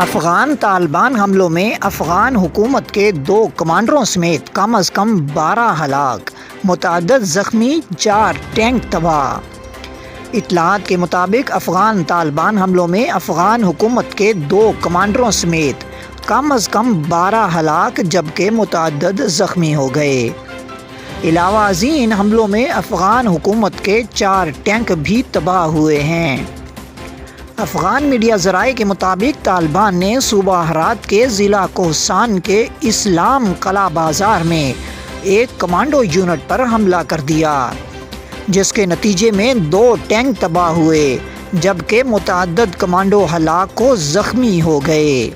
افغان طالبان حملوں میں افغان حکومت کے 2 کمانڈروں سمیت کم از کم 12 ہلاک، متعدد زخمی، 4 ٹینک تباہ۔ اطلاعات کے مطابق افغان طالبان حملوں میں افغان حکومت کے 2 کمانڈروں سمیت کم از کم 12 ہلاک جبکہ متعدد زخمی ہو گئے۔ علاوہ ازیں ان حملوں میں افغان حکومت کے 4 ٹینک بھی تباہ ہوئے ہیں۔ افغان میڈیا ذرائع کے مطابق طالبان نے صوبہ ہرات کے ضلع کوہستان کے اسلام قلعہ بازار میں ایک کمانڈو یونٹ پر حملہ کر دیا، جس کے نتیجے میں 2 ٹینک تباہ ہوئے جبکہ متعدد کمانڈو ہلاک و زخمی ہو گئے۔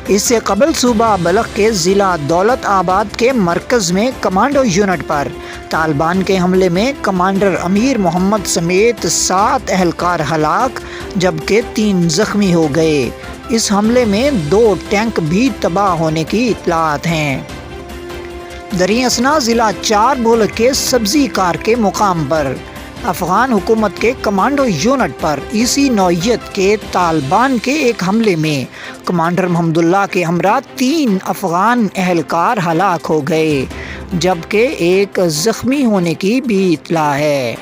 اس سے قبل صوبہ بلخ کے ضلع دولت آباد کے مرکز میں کمانڈو یونٹ پر طالبان کے حملے میں کمانڈر امیر محمد سمیت 7 اہلکار ہلاک جبکہ 3 زخمی ہو گئے۔ اس حملے میں 2 ٹینک بھی تباہ ہونے کی اطلاعات ہیں۔ دریں اثنا ضلع 4 بھولک کے سبزی کار کے مقام پر افغان حکومت کے کمانڈو یونٹ پر اسی نوعیت کے طالبان کے ایک حملے میں کمانڈر محمد اللہ کے ہمراہ 3 افغان اہلکار ہلاک ہو گئے جبکہ 1 زخمی ہونے کی بھی اطلاع ہے۔